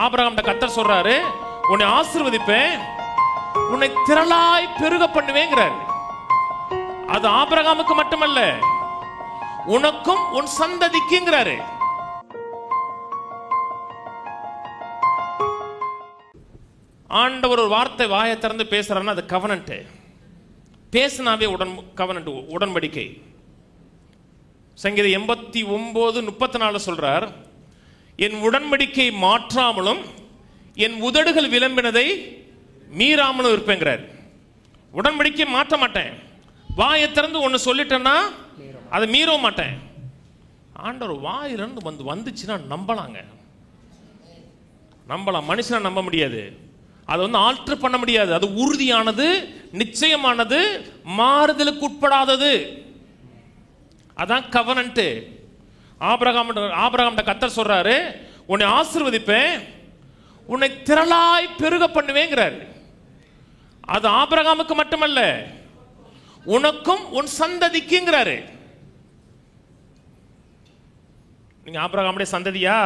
Abraham கர்த்தர் சொல்றாரு, உன்னை ஆசீர்வதிப்பேன், உன்னை திரளாய் பெருக பண்ணுவேங்கிறார். அது ஆபிரகாமுக்கு மட்டுமல்ல, உனக்கும் உன் சந்ததிக்குங்கிறாரு. ஆண்டவர் ஒரு வார்த்தை வாயை திறந்து பேசுறாருன்னா அது கவனன்ட். பேசினாவே கவனன்ட், உடன்படிக்கை. சங்கீதம் 89:34 சொல்றார், என் உடன்படிக்கை மாற்றாமலும் என் உதடுகள் விளம்பினதை மீறாமலும் இருப்பேங்கிறார். உடன்படிக்கை மாற்ற மாட்டேன், வாயை திறந்து ஒன்னு சொல்லிட்டேன்னா அதை மீறவும் மாட்டேன். ஆண்டவர் வாயிலிருந்து வந்துச்சுன்னா நம்பலாங்க, நம்பலாம். மனுஷனை நம்ப முடியாது, அது ஆல்டர் பண்ண முடியாது. அது உறுதியானது, நிச்சயமானது, மாறுதலுக்கு உட்படாதது. அதான் கவனன்ட். ஆபிரகாம் கர்த்தர் சொல்றாரு, உன்னை ஆசீர்வதிப்பேன், உன்னை திரளாய் பெருக பண்ணுவேங்கிறார். அது ஆபிரகாமுக்கு மட்டுமல்ல, உனக்கும் உன் சந்ததிக்குங்கிறாரு. நீங்க ஆபிரகாமுடைய சந்ததியா?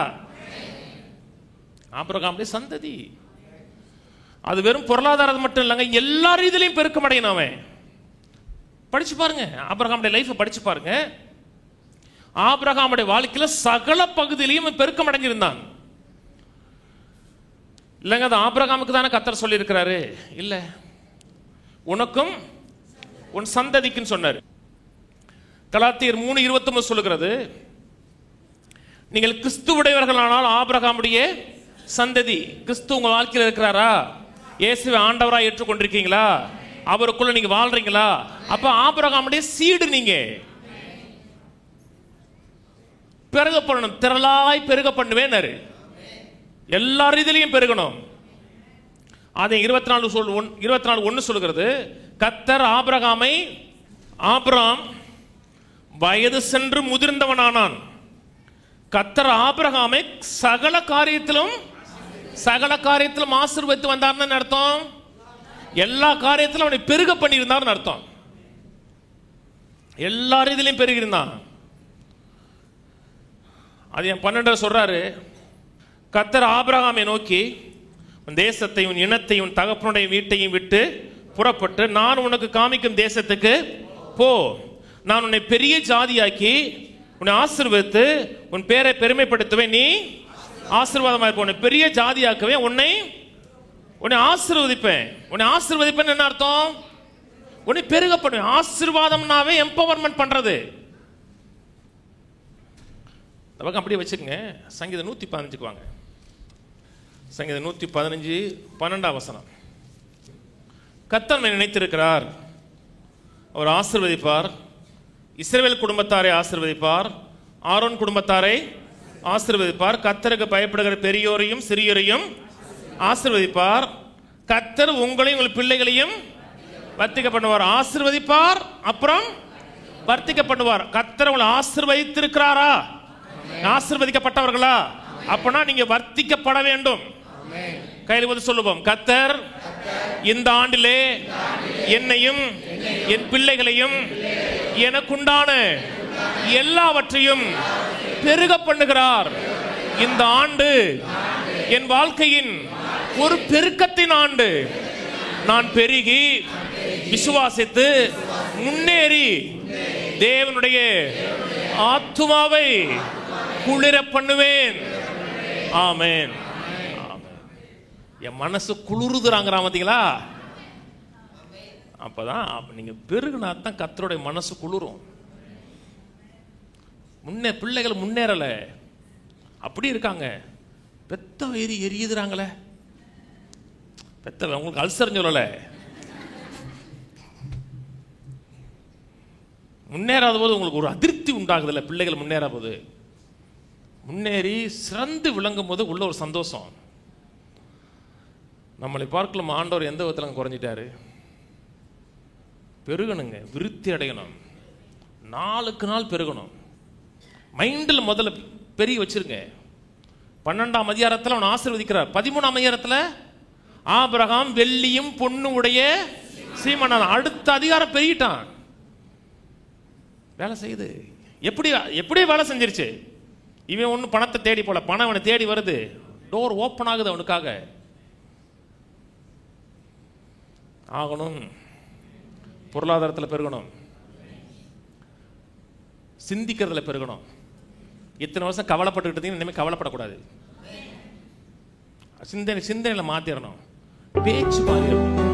ஆபிரகாமுடைய சந்ததி. அது வெறும் பொருளாதாரம் மட்டும் இல்லைங்க, எல்லா ரீதியிலையும் பெருக்கம் அடையணும். அவன் படிச்சு பாருங்க, ஆபிரகாமுடைய லைஃப் படிச்சு பாருங்க. ஆபிரகாமுடைய வாழ்க்கையில சகல பகுதியிலையும் பெருக்கம் அடைஞ்சிருந்தான். இல்லைங்க, அது ஆபிரகாமுக்கு தானே கர்த்தர் சொல்லி இருக்கிறாரு? இல்ல, உனக்கும் உன் சந்ததிக்குன்னு சொன்னார். கலாத்தியர் 3:29 சொல்லுகிறது, நீங்கள் கிறிஸ்துவுடையவர்களானால் ஆபிரகாமுடைய சந்ததி. கிறிஸ்து உங்க வாழ்க்கையில் இருக்கிறாரா? இயேசுவை ஆண்டவரா ஏற்றுக்கொண்டிருக்கீங்களா? அவருக்குள்ள நீங்க வாழ்றீங்களா? அப்ப ஆபிரகாமுடைய சீடு நீங்க. பெருக பண்ணணும், திரளாய் பெருக பண்ணுவேன். எல்லா ரீதியிலையும் பெருகணும். அதை 24:1 சொல்லுகிறது, கர்த்தர் ஆபிரகாம் வயது சென்று முதிர்ந்தவனானான். கர்த்தர் ஆபிரகாமை சகல காரியத்திலும் ஆசீர்வதித்து வந்தார்னு அர்த்தம். எல்லா காரியத்திலும் அவனை பெருக பண்ணியிருந்தார்னு அர்த்தம். எல்லா ரீதியிலையும் பெருகிருந்தான். அது என் 12 சொல்றாரு, கர்த்தர் ஆபிரகாமை நோக்கி, உன் தேசத்தையும் உன் இனத்தையும் உன் தகப்பனுடைய வீட்டையும் விட்டு புறப்பட்டு நான் உனக்கு காமிக்கும் தேசத்துக்கு போ. நான் உன்னை பெரிய ஜாதியாக்கி உன்னை ஆசீர்வதித்து உன் பேரை பெருமைப்படுத்துவேன். நீ ஆசீர்வாதமாக இருப்ப. உன்னை பெரிய ஜாதியாக்குவே, உன்னை ஆசீர்வதிப்பேன். உன்னை ஆசீர்வதிப்பேன் என்ன அர்த்தம்? உன்னை பெருக பண்ணுவேன். ஆசீர்வாதம்னாவே எம்பவர்மெண்ட் பண்றது. அப்படியே வச்சுக்கோங்க. சங்கீதம் 115 வாங்க. சங்கீதம் 115 12ஆம் வசனம். கர்த்தர் நினைத்திருக்கிறார், அவர் ஆசீர்வதிப்பார். இஸ்ரவேல் குடும்பத்தாரை ஆசீர்வதிப்பார், ஆரோன் குடும்பத்தாரை ஆசீர்வதிப்பார். கர்த்தருக்கு பயப்படுகிற பெரியோரையும் சிறியோரையும் ஆசீர்வதிப்பார். கர்த்தர் உங்களையும் உங்கள் பிள்ளைகளையும் வர்த்திக்க பண்ணுவார். ஆசீர்வதிப்பார், அப்புறம் வர்த்திக்க பண்ணுவார். கர்த்தர் உங்களை ஆசீர்வதித்திருக்கிறாரா? ஆசீர்வதிக்கப்பட்டவர்களா? அப்பனா நீங்க வர்த்திக்கப்பட வேண்டும். கையில் வந்து சொல்லுவோம், கர்த்தர் இந்த ஆண்டிலே என்னையும் என் பிள்ளைகளையும் எனக்குண்டான எல்லாவற்றையும் பெருக பண்ணுகிறார். இந்த ஆண்டு என் வாழ்க்கையின் ஒரு பெருக்கத்தின் ஆண்டு. நான் பெருகி விசுவாசித்து முன்னேறி தேவனுடைய ஆத்துமாவை குளிர பண்ணுவேன். ஆமென். என் மனசு குளிருதுறாங்கிறான் பார்த்தீங்களா? அப்பதான் நீங்க பெருகுனா தான் கர்த்தருடைய மனசு குளிரும். பிள்ளைகள் முன்னேறல, அப்படி இருக்காங்க. பெத்த எரியுதுறாங்களே, பெத்த உங்களுக்கு அல்சர் சொல்லல. முன்னேறாத போது உங்களுக்கு ஒரு அதிருப்தி உண்டாகுதுல்ல. பிள்ளைகள் முன்னேற போது, முன்னேறி சிறந்து விளங்கும் போது உள்ள ஒரு சந்தோஷம். நம்மளை பார்க்கலாம், ஆண்டவர் எந்த விதத்தில் குறைஞ்சிட்டாரு? பெருகணுங்க, விருத்தி அடையணும், நாளுக்கு நாள் பெருகணும். மைண்டில் முதல்ல பெரிய வச்சிருங்க. 12ஆம் அதிகாரத்தில் அவன் ஆசீர்வதிக்கிறார். 13ஆம் அதிகாரத்தில் ஆபிரகாம் வெள்ளியும் பொண்ணு உடைய சீமனான். அடுத்த அதிகாரம் பெருகிட்டான், வேலை செய்யுது. எப்படி வேலை செஞ்சிருச்சு? இவன் ஒன்றும் பணத்தை தேடி போல, பணம் அவனை தேடி வருது. டோர் ஓப்பன் ஆகுது அவனுக்காக. ஆகணும், பொருளாதாரத்தில் பெருகணும், சிந்திக்கிறதுல பெருகணும். இத்தனை வருஷம் கவலைப்பட்டுக்கிட்டு இருந்தீங்க, இனிமேல் கவலைப்படக்கூடாது. சிந்தனையில் மாத்திரணும், பேச்சு மாறிடணும்.